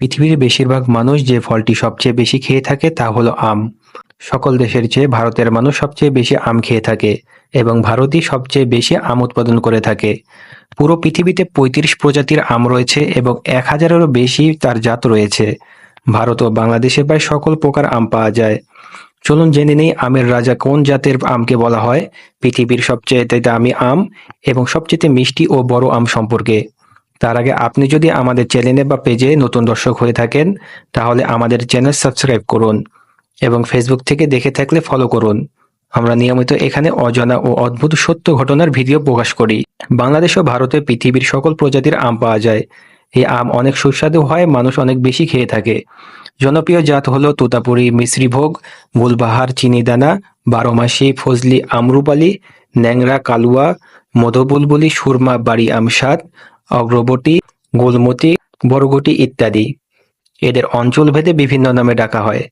পৃথিবীর বেশিরভাগ মানুষ যে ফলটি সবচেয়ে বেশি খেয়ে থাকে তা হলো আম। সকল দেশের চেয়ে ভারতের মানুষ সবচেয়ে বেশি আম খেয়ে থাকে এবং ভারতই সবচেয়ে বেশি আম উৎপাদন করে থাকে। পুরো পৃথিবীতে ৩৫ প্রজাতির আম রয়েছে এবং ১,০০০-এরও বেশি তার জাত রয়েছে। ভারত ও বাংলাদেশে প্রায় সকল প্রকার আম পাওয়া যায়। চলুন জেনে নেই আমের রাজা কোন জাতের আমকে বলা হয়, পৃথিবীর সবচেয়ে দামি আম এবং সবচেয়ে মিষ্টি ও বড় আম সম্পর্কে। তার আগে আপনি যদি আমাদের চ্যানেলে বা পেজে নতুন দর্শক হয়ে থাকেন, তাহলে আমাদের চ্যানেল সাবস্ক্রাইব করুন এবং ফেসবুক থেকে দেখে থাকলে ফলো করুন। আমরা নিয়মিত এখানে অজানা ও অদ্ভুত সত্য ঘটনার ভিডিও প্রকাশ করি। বাংলাদেশ ও ভারতে পৃথিবীর সকল প্রজাতির আম পাওয়া যায়। এই আম অনেক সুস্বাদু হয়, মানুষ অনেক বেশি খেয়ে থাকে। জনপ্রিয় জাত হলো তোতাপুরি, মিশ্রীভোগ, গুলবাহার, চিনিদানা, বারোমাসি, ফজলি, আমরুপালি, ন্যাংরা, কালুয়া, মধুবুলবুলি, সুরমা, বাড়ি আমসাদ, অগ্রবতী, গোলমতি, বরগটি ইত্যাদি। এদের অঞ্চলভেদে বিভিন্ন নামে ডাকা হয়।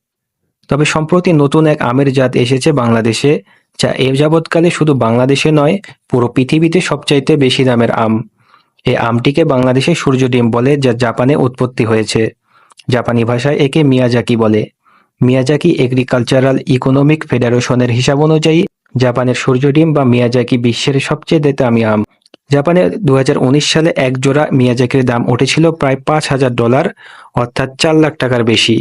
তবে সম্প্রতি নতুন এক আমের জাত এসেছে বাংলাদেশে, যা এ যাবৎকালে শুধু বাংলাদেশে নয়, পুরো পৃথিবীতে সবচাইতে বেশি দামের আম। এই আমটিকে বাংলাদেশে সূর্য ডিম বলে, যা জাপানে উৎপত্তি হয়েছে। জাপানি ভাষায় একে মিয়াজাকি বলে। মিয়াজাকি এগ্রিকালচারাল ইকোনমিক ফেডারেশনের হিসাব অনুযায়ী জাপানের সূর্য ডিম বা মিয়াজাকি বিশ্বের সবচেয়ে দামি আম। জাপানে ২০১৯ সালে এক জোড়া মিয়াজাকির দাম উঠেছিল প্রায় $৫,০০০, অর্থাৎ ৪ লাখ টাকার বেশি।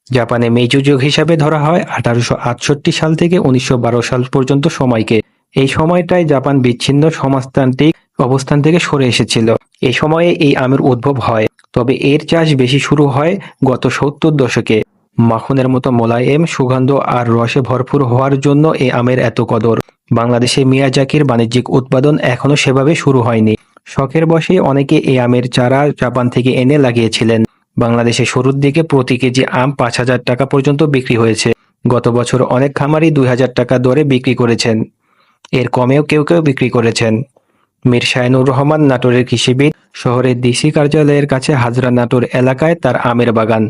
জাপানে মেইজু যুগ হিসাবে ধরা হয় ১৮৬৮ সাল থেকে ১৯১২ সাল পর্যন্ত সময়কে। এই সময়টায় জাপান বিচ্ছিন্ন সমাজতান্ত্রিক অবস্থান থেকে সরে এসেছিল। এই সময়ে এই আমের উদ্ভব হয়, তবে এর চাষ বেশি শুরু হয় গত ৭০ দশকে। মাখনের মতো মোলায়েম, সুগন্ধ আর রসে ভরপুর হওয়ার জন্য এই আমের এত কদর। বাংলাদেশে মিয়াজাকির বাণিজ্যিক উৎপাদন এখনো সেভাবে শুরু হয়নি। শখের বশে অনেকে এই আমের চারা জাপান থেকে এনে লাগিয়েছিলেন। বাংলাদেশে শুরুর দিকে প্রতি কেজি আম ৫,০০০ টাকা পর্যন্ত বিক্রি হয়েছে। গত বছর অনেক খামারি ২,০০০ টাকা দরে বিক্রি করেছেন। এর কমেও কেউ কেউ বিক্রি করেছেন। মীর শায়নুর রহমান নাটোরের কৃষিবিদ। শহরের ডিসি কার্যালয়ের কাছে হাজরা নাটোর এলাকায় তার আমের বাগান।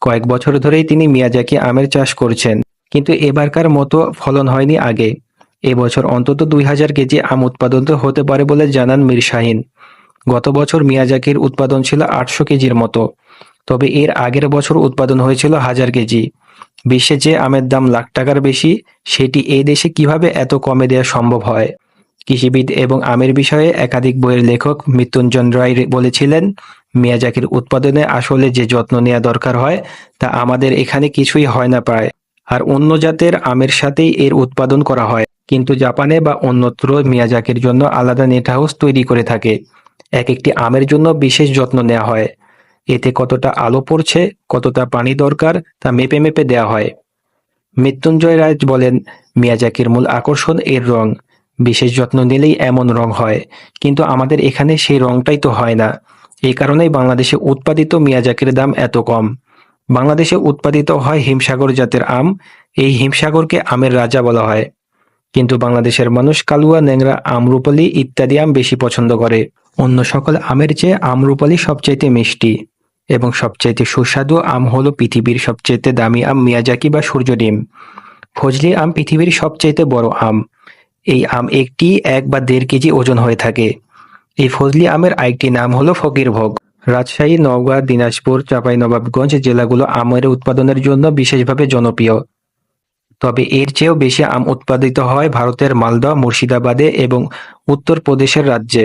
কয়েক বছর ধরেই তিনি মিয়াজাকি আমের চাষ করছেন, কিন্তু এবারকার মতো ফলন হয়নি আগে। এবছর অন্তত ২,০০০ কেজি আম উৎপাদন হতে পারে বলে জানান মীর শাহীন। গত বছর মিয়াজাকির উৎপাদন ছিল ৮০০ কেজির মতো, তবে এর আগের বছর উৎপাদন হয়েছিল ১,০০০ কেজি। বিশ্বে যে আমের দাম লাখ টাকার বেশি, সেটি এই দেশে কিভাবে এত কমে দেওয়া সম্ভব হয়? কৃষিবিদ এবং আমের বিষয়ে একাধিক বইয়ের লেখক মৃত্যুঞ্জন রায় বলেছিলেন, মিয়াজাকির উৎপাদনে আসলে যে যত্ন নেওয়া দরকার হয়, তা আমাদের এখানে কিছুই হয় না প্রায়। আর অন্য জাতের আমের সাথেই এর উৎপাদন করা হয়, কিন্তু জাপানে বা অন্যত্র মিয়াজাকির জন্য আলাদা নেট হাউস তৈরি করে থাকে। এক একটি আমের জন্য বিশেষ যত্ন নেওয়া হয়। এতে কতটা আলো পড়ছে, কতটা পানি দরকার, তা মেপে মেপে দেওয়া হয়। মৃত্যুঞ্জয় রায় বলেন, মিয়াজাকির মূল আকর্ষণ এর রং। বিশেষ যত্ন নিলেই এমন রং হয়, কিন্তু আমাদের এখানে সেই রংটাই তো হয় না। এই কারণেই বাংলাদেশে উৎপাদিত মিয়াজাকির দাম এত কম। বাংলাদেশে উৎপাদিত হয় হিমসাগর জাতের আম। এই হিমসাগরকে আমের রাজা বলা হয়। কিন্তু বাংলাদেশের মানুষ কালুয়া, ন্যাংরা, আমরুপালি ইত্যাদি আম বেশি পছন্দ করে। অন্য সকল আমের চেয়ে আমরুপালি সবচাইতে মিষ্টি এবং সবচাইতে সুস্বাদু আম হলো পৃথিবীর সবচাইতে দামি আম মিয়াজাকি বা সূর্য ডিম। ফজলি আম পৃথিবীর সবচাইতে বড় আম। এই আম একটি ১ বা ১.৫ কেজি ওজন হয়ে থাকে। এই ফজলি আমের আরেকটি নাম হলো ফকিরভোগ। রাজশাহী, নওগাঁ, দিনাজপুর, চাঁপাইনবাবগঞ্জ জেলাগুলো আমের উৎপাদনের জন্য বিশেষভাবে জনপ্রিয়। তবে এর চেয়েও বেশি আম উৎপাদিত হয় ভারতের মালদহ, মুর্শিদাবাদে এবং উত্তরপ্রদেশের রাজ্যে।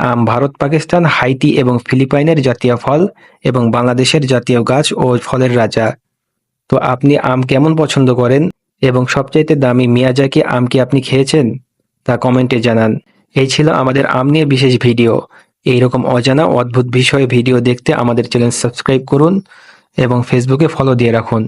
আম ভারত, পাকিস্তান, হাইতি এবং ফিলিপাইনের জাতীয় ফল এবং বাংলাদেশের জাতীয় গাছ ও ফলের রাজা। তো আপনি আম কেমন পছন্দ করেন এবং সবচাইতে দামি মিয়াজাকি আম কি আপনি খেয়েছেন? তা কমেন্টে জানান। এই ছিল আমাদের আম নিয়ে বিশেষ ভিডিও। এইরকম অজানা অদ্ভুত বিষয়ে ভিডিও দেখতে আমাদের চ্যানেল সাবস্ক্রাইব করুন এবং ফেসবুকে ফলো দিয়ে রাখুন।